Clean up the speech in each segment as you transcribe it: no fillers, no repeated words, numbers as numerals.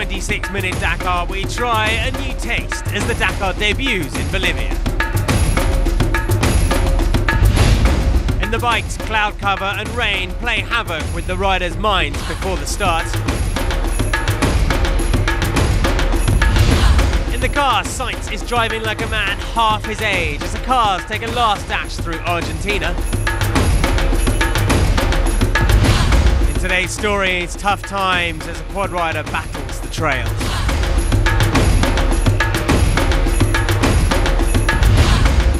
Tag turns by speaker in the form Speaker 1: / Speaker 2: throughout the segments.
Speaker 1: 26-minute Dakar, we try a new taste as the Dakar debuts in Bolivia. In the bikes, cloud cover and rain play havoc with the riders' minds before the start. In the car, Sainz is driving like a man half his age as the cars take a last dash through Argentina. In today's story, it's tough times as a quad rider battles the trails.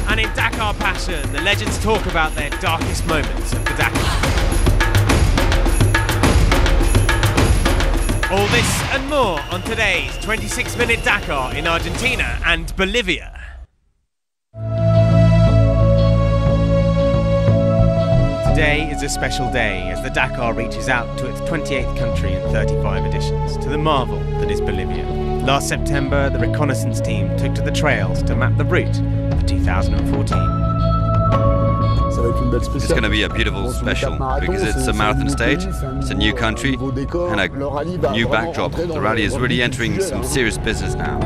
Speaker 1: And in Dakar Passion, the legends talk about their darkest moments of the Dakar. All this and more on today's 26-minute Dakar in Argentina and Bolivia. Today is a special day as the Dakar reaches out to its 28th country in 35 editions, to the marvel that is Bolivia. Last September, the reconnaissance team took to the trails to map the route for 2014.
Speaker 2: It's going to be a beautiful special because it's a marathon stage, it's a new country and a new backdrop. The rally is really entering some serious business now.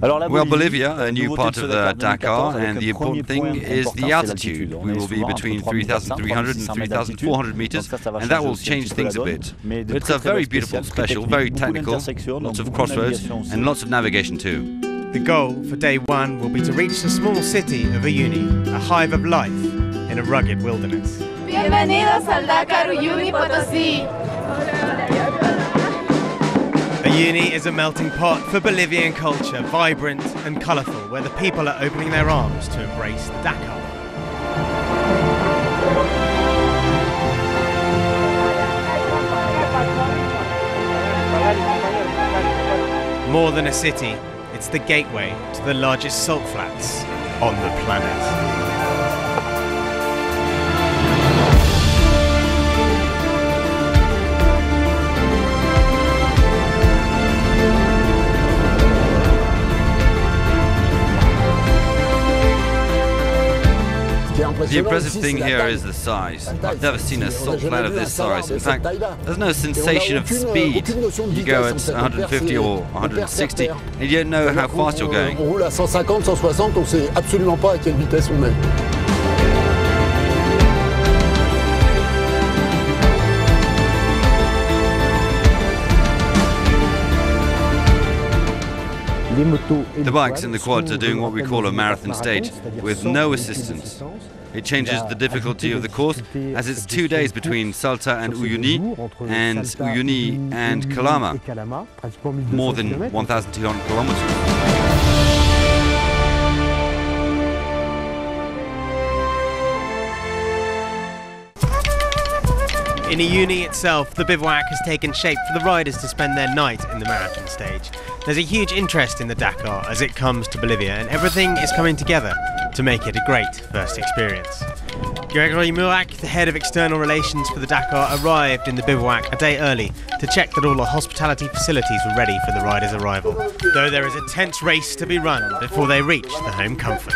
Speaker 2: Well, Bolivia, a new part of the Dakar, and the important thing is the altitude. We will be between 3,300 and 3,400 meters, and that will change things a bit. But it's a very beautiful special, very technical, lots of crossroads and lots of navigation too.
Speaker 1: The goal for day one will be to reach the small city of Uyuni, a hive of life in a rugged wilderness.
Speaker 3: Bienvenidos al Dakar Uyuni Potosí.
Speaker 1: Uyuni is a melting pot for Bolivian culture, vibrant and colourful, where the people are opening their arms to embrace the Dakar. More than a city, it's the gateway to the largest salt flats on the planet.
Speaker 2: The impressive thing here is the size. I've never seen a salt flat of this size. In fact, there's no sensation of speed. You go at 150 or 160 and you don't know how fast you're going.
Speaker 4: On roule à 150, 160, on sait absolument pas à quelle vitesse on est.
Speaker 2: The bikes in the quads are doing what we call a marathon stage with no assistance. It changes the difficulty of the course as it's 2 days between Salta and Uyuni and Calama, more than 1,200 kilometers.
Speaker 1: In Uyuni itself, the bivouac has taken shape for the riders to spend their night in the marathon stage. There's a huge interest in the Dakar as it comes to Bolivia, and everything is coming together to make it a great first experience. Gregory Murak, the head of external relations for the Dakar, arrived in the bivouac a day early to check that all the hospitality facilities were ready for the riders' arrival, though there is a tense race to be run before they reach the home comforts.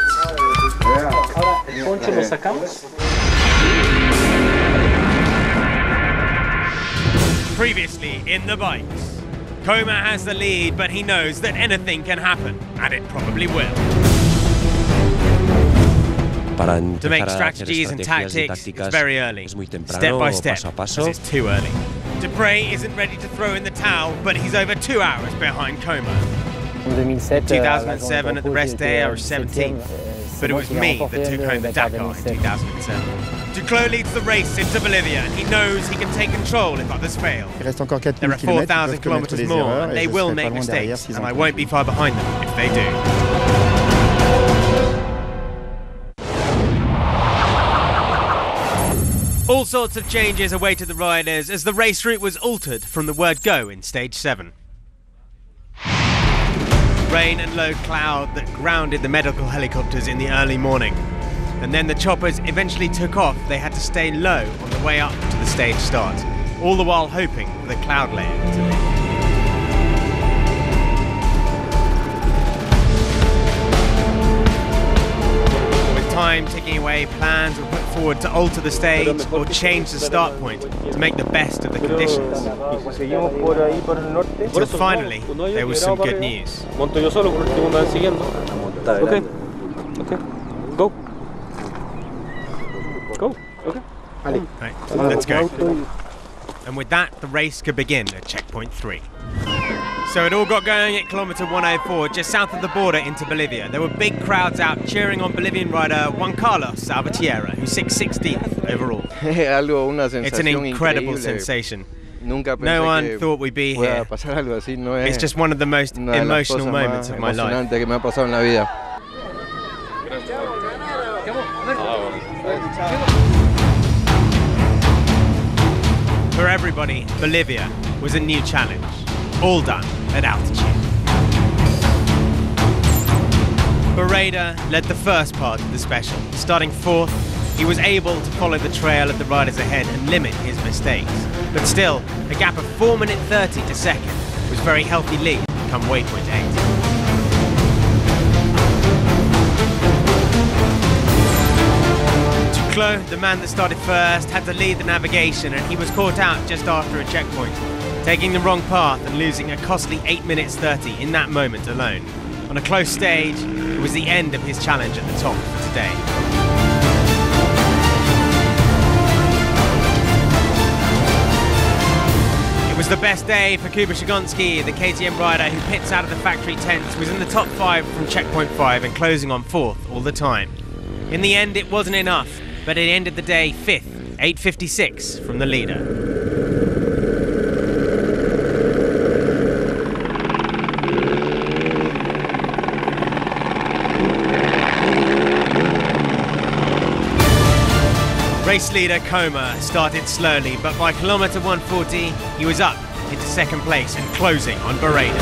Speaker 1: Previously in the bikes, Coma has the lead, but he knows that anything can happen, and it probably will. To make strategies and tactics, it's very early, step by step, as it's too early. Dupre isn't ready to throw in the towel, but he's over 2 hours behind Coma. In 2007 at the rest day I was 17th, but it was me that took home the Dakar in 2007. Duclos leads the race into Bolivia, and he knows he can take control if others fail. There are 4,000 kilometers more, and they will make mistakes, and I won't be far behind them if they do. All sorts of changes awaited the riders as the race route was altered from the word go in stage 7. Rain and low cloud that grounded the medical helicopters in the early morning. And then the choppers eventually took off. They had to stay low on the way up to the stage start, all the while hoping for the cloud layer to lift. With time ticking away, plans were put forward to alter the stage or change the start point to make the best of the conditions. Until finally, there was some good news.
Speaker 5: Okay. Okay. Go. Go. Okay.
Speaker 1: Right, let's go. And with that, the race could begin at checkpoint 3. So it all got going at kilometre 104, just south of the border into Bolivia. There were big crowds out cheering on Bolivian rider Juan Carlos Salvatierra, who's 616th overall. It's an incredible sensation. No one thought we'd be here. It's just one of the most emotional moments of my life. For everybody, Bolivia was a new challenge, all done at altitude. Barreda led the first part of the special. Starting 4th, he was able to follow the trail of the riders ahead and limit his mistakes. But still, a gap of 4 minutes 30 to second was very healthy lead come waypoint 8. Duclos, the man that started first, had to lead the navigation, and he was caught out just after a checkpoint, taking the wrong path and losing a costly 8 minutes 30 in that moment alone. On a close stage, it was the end of his challenge at the top for today. It was the best day for Kuba Shigonski, the KTM rider who pits out of the factory tents, was in the top 5 from checkpoint 5 and closing on 4th all the time. In the end, it wasn't enough, but it ended the day 5th, 8:56 from the leader. Race leader Coma started slowly, but by kilometre 140, he was up into second place and closing on Barreda.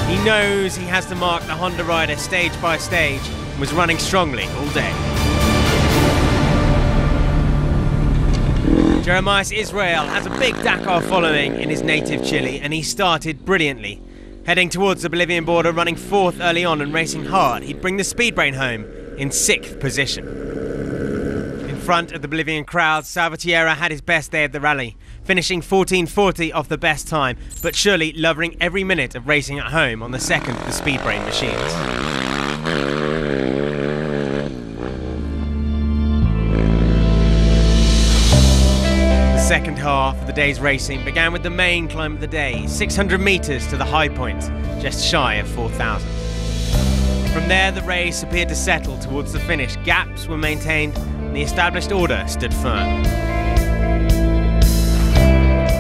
Speaker 1: He knows he has to mark the Honda rider stage by stage and was running strongly all day. Jeremias Israel has a big Dakar following in his native Chile, and he started brilliantly. Heading towards the Bolivian border, running 4th early on and racing hard, he'd bring the speed brain home in 6th position. In front of the Bolivian crowd, Salvatierra had his best day of the rally, finishing 14:40 off the best time, but surely loving every minute of racing at home on the second of the speed brain machines. The second half of the day's racing began with the main climb of the day, 600 metres to the high point, just shy of 4,000. From there, the race appeared to settle towards the finish. Gaps were maintained and the established order stood firm.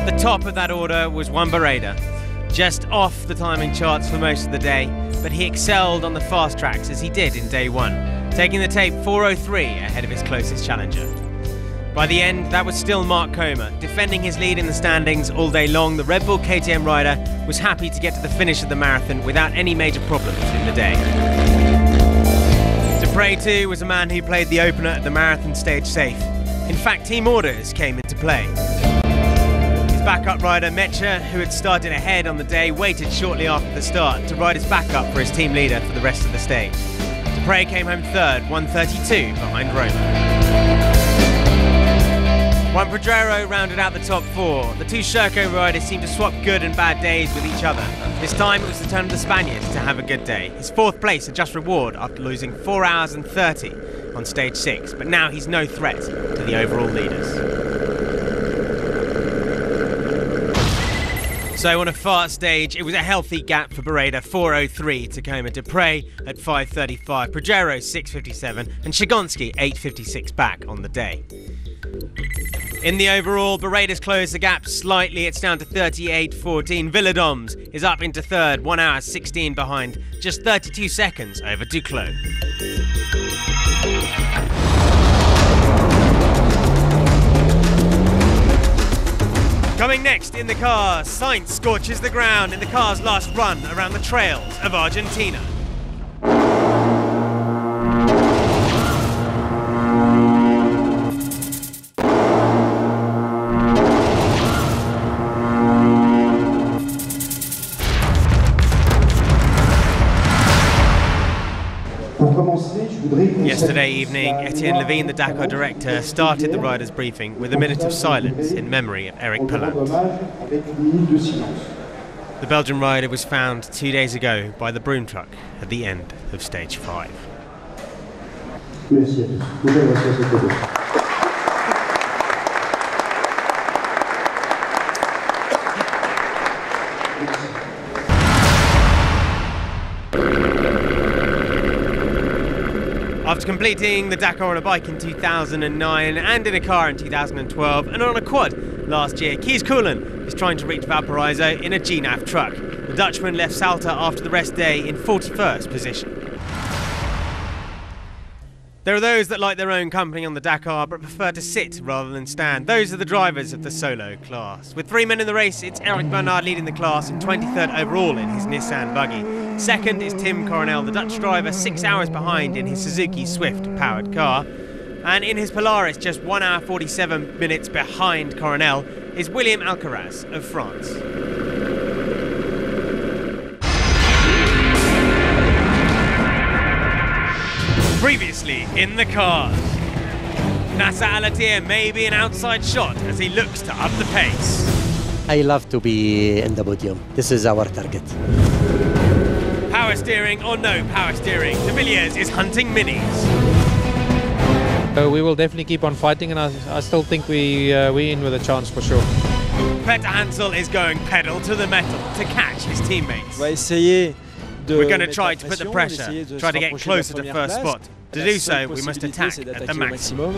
Speaker 1: The top of that order was Juan Barreda, just off the timing charts for most of the day, but he excelled on the fast tracks as he did in day 1, taking the tape 4:03 ahead of his closest challenger. By the end, that was still Mark Coma, defending his lead in the standings all day long. The Red Bull KTM rider was happy to get to the finish of the marathon without any major problems in the day. Dupre too was a man who played the opener at the marathon stage safe. In fact, team orders came into play. His backup rider Mecha, who had started ahead on the day, waited shortly after the start to ride as backup for his team leader for the rest of the stage. Dupre came home 3rd, 1:32 behind Roma. Juan Pedrero rounded out the top 4. The two Sherco riders seemed to swap good and bad days with each other. This time it was the turn of the Spaniards to have a good day. His 4th place a just reward after losing 4 hours and 30 on stage 6, but now he's no threat to the overall leaders. So on a fast stage, it was a healthy gap for Barreda, 4:03 to Coma, Dupre at 5:35, Pedrero 6:57 and Shigonski 8:56 back on the day. In the overall, Barreda's closed the gap slightly. It's down to 38:14. Villadoms is up into 3rd, 1 hour 16 behind, just 32 seconds over Duclos. Coming next in the car, Sainz scorches the ground in the car's last run around the trails of Argentina.
Speaker 6: Pour commencer, je
Speaker 1: Yesterday evening, Etienne Levine, the Dakar director, started the riders' briefing with a minute of silence in memory of Eric Pellant. The Belgian rider was found 2 days ago by the broom truck at the end of stage 5. After completing the Dakar on a bike in 2009 and in a car in 2012 and on a quad last year, Kees Koelen is trying to reach Valparaiso in a GNAV truck. The Dutchman left Salta after the rest day in 41st position. There are those that like their own company on the Dakar but prefer to sit rather than stand. Those are the drivers of the solo class. With 3 men in the race, it's Eric Bernard leading the class in 23rd overall in his Nissan buggy. Second is Tim Coronel, the Dutch driver, 6 hours behind in his Suzuki Swift powered car. And in his Polaris, just 1 hour 47 minutes behind Coronel, is William Alcaraz of France. Previously in the cars, Nasser Al-Attiyah may be an outside shot as he looks to up the pace.
Speaker 6: I love to be in the podium. This is our target.
Speaker 1: Power steering or no power steering, De Villiers is hunting minis.
Speaker 7: We will definitely keep on fighting, and I still think we're in with a chance for sure.
Speaker 1: Peter Hansel is going pedal to the metal to catch his teammates.
Speaker 8: We're
Speaker 1: going to try to put the pressure, try to get closer to first spot. To do so, we must attack at the maximum.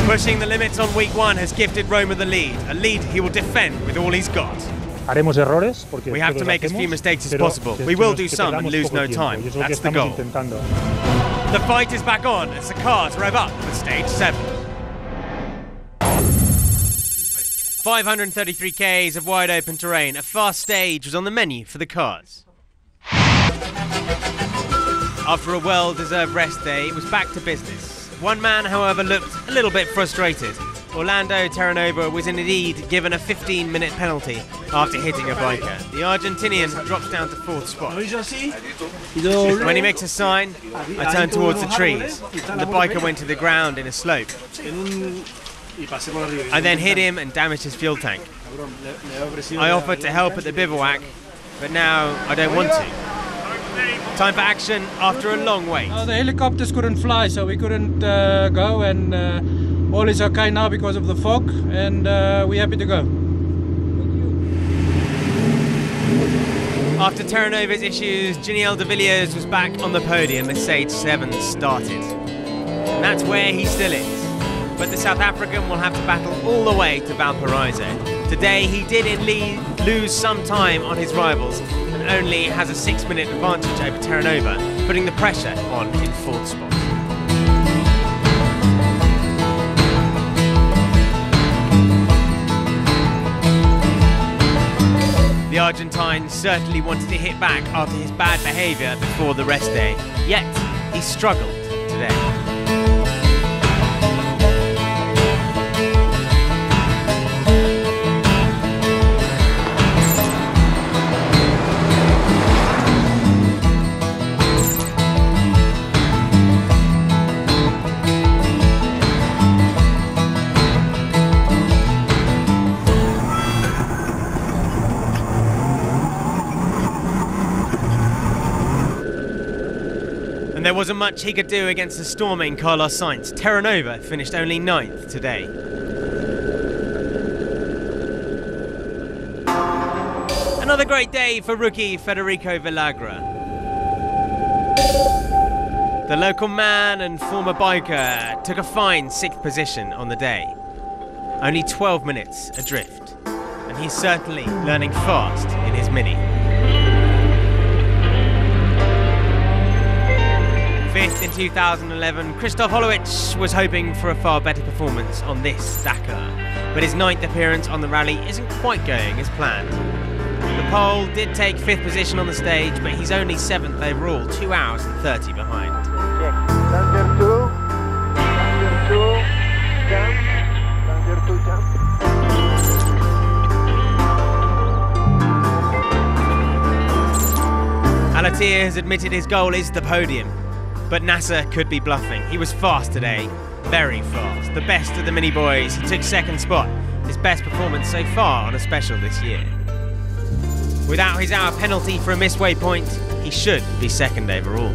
Speaker 1: Pushing the limits on week 1 has gifted Roma the lead, a lead he will defend with all he's got. We have to make as few mistakes as possible. We will do some and lose no time. That's the goal. The fight is back on as the cars rev up for stage 7. 533 k's of wide open terrain, a fast stage was on the menu for the cars. After a well-deserved rest day, it was back to business. One man, however, looked a little bit frustrated. Orlando Terranova was indeed given a 15-minute penalty after hitting a biker. The Argentinian drops down to 4th spot. When he makes a sign, I turn towards the trees, and the biker went to the ground in a slope. I then hit him and damaged his fuel tank. I offered to help at the bivouac, but now I don't want to. Time for action after a long wait.
Speaker 7: The helicopters couldn't fly, so we couldn't go, and all is okay now because of the fog, and we're happy to go.
Speaker 1: After Terranova's issues, Giniel De Villiers was back on the podium as stage 7 started. And that's where he still is. But the South African will have to battle all the way to Valparaiso. Today he did indeed lose some time on his rivals and only has a 6-minute advantage over Terranova, putting the pressure on in 4th spot. The Argentine certainly wanted to hit back after his bad behaviour before the rest day, yet he struggled today. There wasn't much he could do against the storming Carlos Sainz. Terranova finished only 9th today. Another great day for rookie Federico Villagra. The local man and former biker took a fine 6th position on the day. Only 12 minutes adrift, and he's certainly learning fast in his Mini. 5th in 2011, Christoph Holowicz was hoping for a far better performance on this Dakar, but his 9th appearance on the rally isn't quite going as planned. The Pole did take 5th position on the stage, but he's only 7th overall, 2 hours and 30 behind. Al-Attiyah has admitted his goal is the podium. But Nasser could be bluffing. He was fast today, very fast. The best of the mini boys. He took second spot, his best performance so far on a special this year. Without his hour penalty for a missed waypoint, he should be second overall.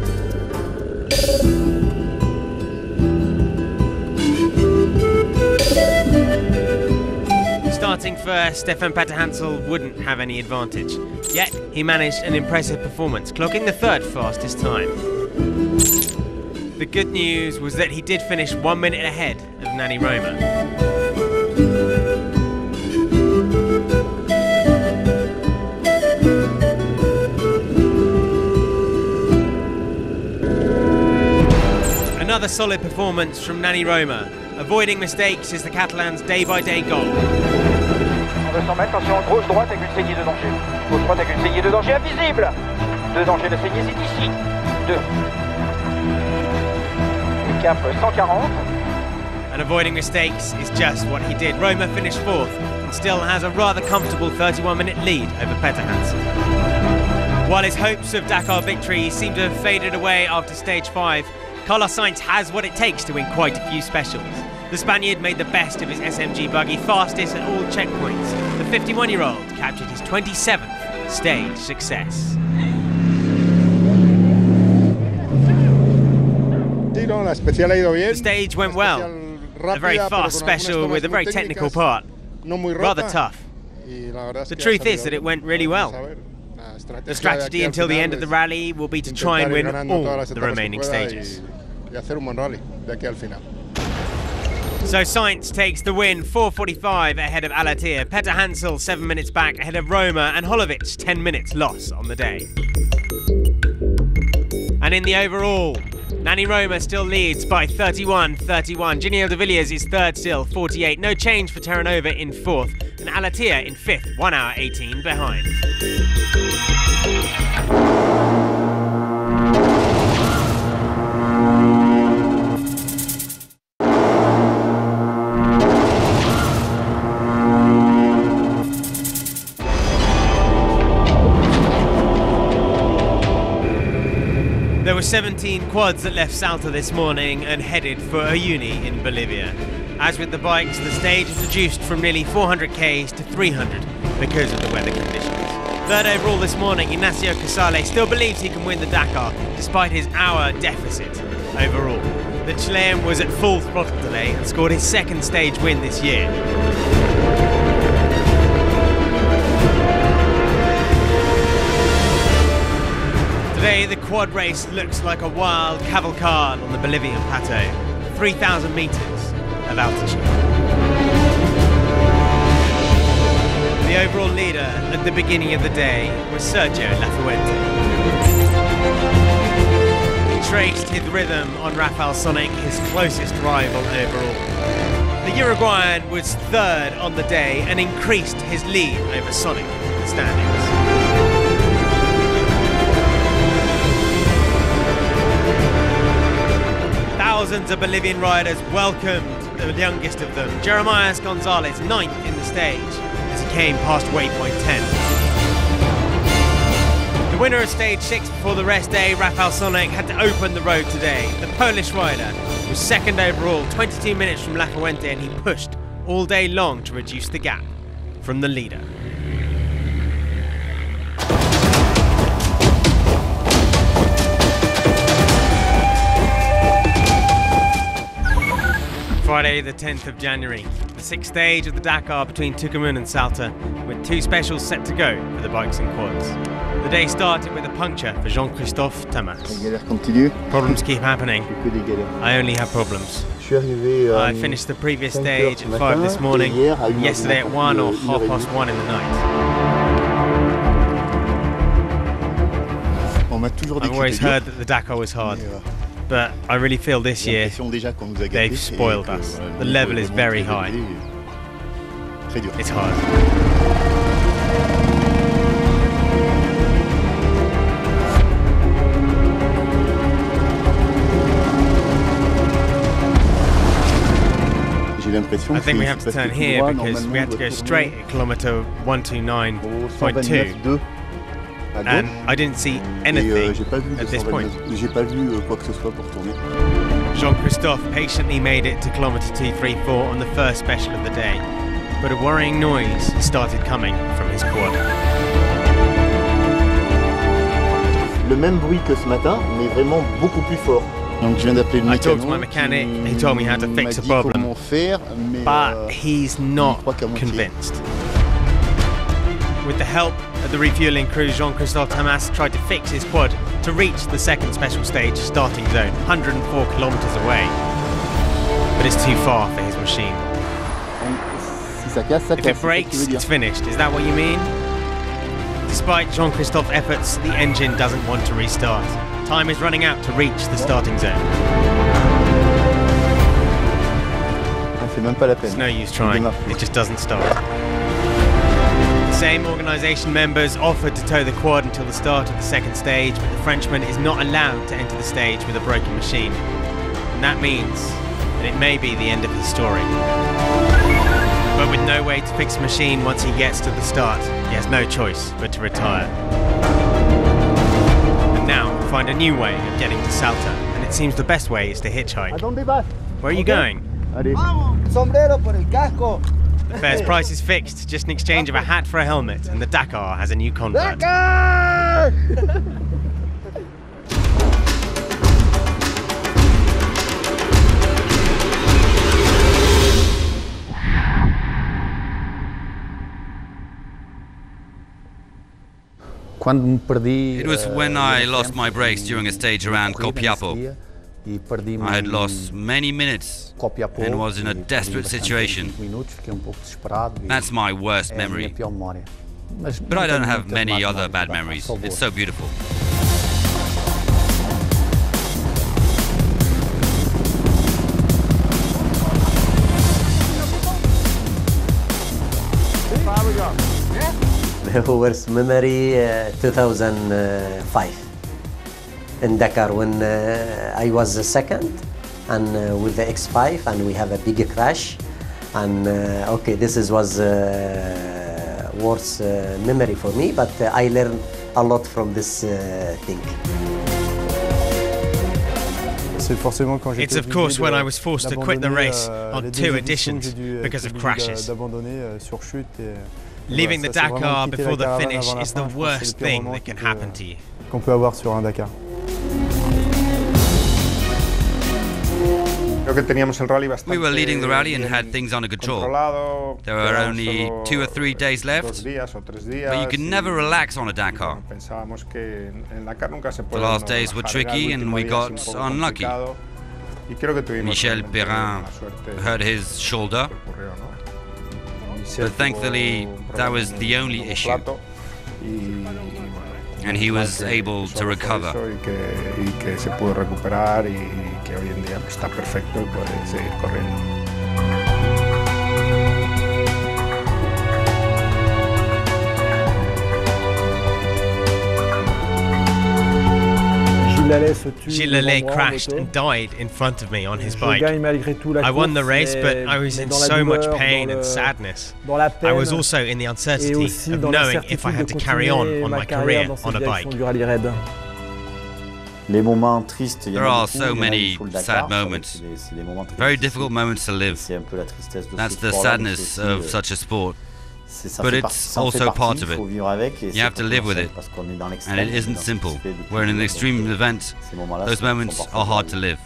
Speaker 1: Starting first, Stefan Petter-Hansel wouldn't have any advantage. Yet, he managed an impressive performance, clocking the third fastest time. The good news was that he did finish 1 minute ahead of Nani Roma. Another solid performance from Nani Roma. Avoiding mistakes is the Catalans' day-by-day goal.
Speaker 9: 200 mètres, attention, gauche droite avec une saignée de danger. Gauche droite avec une saignée de danger invisible. Deux dangers de saignée, c'est ici. Deux. Et cap 140.
Speaker 1: And avoiding mistakes is just what he did. Roma finished fourth and still has a rather comfortable 31-minute lead over Petter-Hansel. While his hopes of Dakar victory seem to have faded away after stage 5, Carlos Sainz has what it takes to win quite a few specials. The Spaniard made the best of his SMG buggy, fastest at all checkpoints. The 51-year-old captured his 27th stage success. The stage went well. A very fast special with a very technical part. Rather tough. The truth is that it went really well. The strategy until the end of the rally will be to try and win all the remaining stages. So Sainz takes the win, 4:45 ahead of Alatir. Petter-Hansel 7 minutes back ahead of Roma, and Holovic 10 minutes loss on the day. And in the overall, Nani Roma still leads by 31-31. Giniel de Villiers is third still, 48. No change for Terranova in fourth, and Alatir in fifth, 1 hour 18 behind. There were 17 quads that left Salta this morning and headed for Uyuni in Bolivia. As with the bikes, the stage is reduced from nearly 400 k's to 300 because of the weather conditions. Third overall this morning, Ignacio Casale still believes he can win the Dakar despite his hour deficit overall. The Chilean was at full throttle today and scored his second stage win this year. Today, the quad race looks like a wild cavalcade on the Bolivian plateau, 3,000 meters of altitude. The overall leader at the beginning of the day was Sergio Lafuente. He traced his rhythm on Rafael Sonic, his closest rival overall. The Uruguayan was third on the day and increased his lead over Sonic in the standings. Thousands of Bolivian riders welcomed the youngest of them, Jeremias Gonzalez, 9th in the stage, as he came past waypoint 10. The winner of stage 6 before the rest day, Rafael Sonic, had to open the road today. The Polish rider was second overall, 22 minutes from Lafuente, and he pushed all day long to reduce the gap from the leader. Friday the 10th of January, the 6th stage of the Dakar between Tucumán and Salta, with 2 specials set to go for the bikes and quads. The day started with a puncture for Jean-Christophe Thomas. Problems keep happening. I only have problems. I finished the previous stage at 5 this morning, and yesterday at 1 or 1:30 in the night. I've always heard that the Dakar was hard. But I really feel this year they've spoiled us. The level is very high. It's hard. I think we have to turn here because we had to go straight at kilometre 129.2. and I didn't see anything at this point. Jean-Christophe patiently made it to kilometre 234 on the first special of the day, but a worrying noise started coming from his quad.
Speaker 4: Le même bruit que ce matin, mais vraiment beaucoup plus fort. Donc je viens d'appeler le
Speaker 1: I talked to my mechanic, he told me how to fix the problem, but he's not convinced. With the help of the refueling crew, Jean-Christophe Tamas tried to fix his quad to reach the second special stage starting zone, 104 kilometers away. But it's too far for his machine. If it breaks, it's finished. Is that what you mean? Despite Jean-Christophe's efforts, the engine doesn't want to restart. Time is running out to reach the starting zone. It's no use trying, it just doesn't start. The same organisation members offered to tow the quad until the start of the second stage, but the Frenchman is not allowed to enter the stage with a broken machine. And that means that it may be the end of his story. But with no way to fix the machine once he gets to the start, he has no choice but to retire. And now find a new way of getting to Salta, and it seems the best way is to hitchhike. Where are you going? The fare's price is fixed, just in exchange of a hat for a helmet, and the Dakar has a new convert.
Speaker 4: Dakar!
Speaker 2: It was when I lost my brakes during a stage around Copiapo. I had lost many minutes and was in a desperate situation. That's my worst memory. But I don't have many other bad memories. It's so beautiful.
Speaker 6: Worst memory 2005 in Dakar when I was the second and with the X5 and we have a big crash and okay, this was worst memory for me, but I learned a lot from this thing.
Speaker 1: It's of course when I was forced to quit the race on 2 editions because of crashes. Leaving the Dakar before the finish is the worst thing that can happen to you.
Speaker 2: We were leading the rally and had things under control. There were only 2 or 3 days left, but you can never relax on a Dakar. The last days were tricky and we got unlucky. Michel Perrin hurt his shoulder, but thankfully that was the only issue, and he was able to recover.
Speaker 1: Gilles crashed and died in front of me on his bike. I won the race, but I was in so much pain and sadness. I was also in the uncertainty of knowing if I had to carry on my career on a bike.
Speaker 2: There are so many sad moments, very difficult moments to live. That's the sadness of such a sport. But it's also part of it. You have to live with it, and it isn't simple. We're in an extreme event, those moments are hard to live.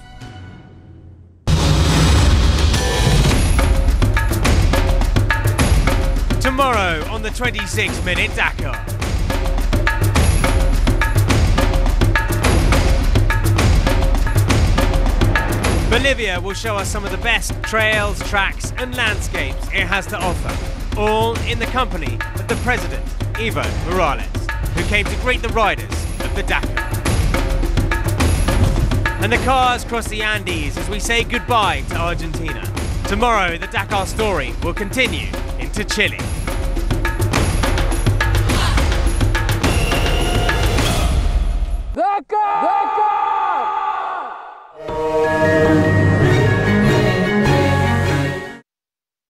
Speaker 1: Tomorrow on the 26-minute Dakar. Bolivia will show us some of the best trails, tracks and landscapes it has to offer, all in the company of the president, Evo Morales, who came to greet the riders of the Dakar. And the cars cross the Andes as we say goodbye to Argentina. Tomorrow, the Dakar story will continue into Chile.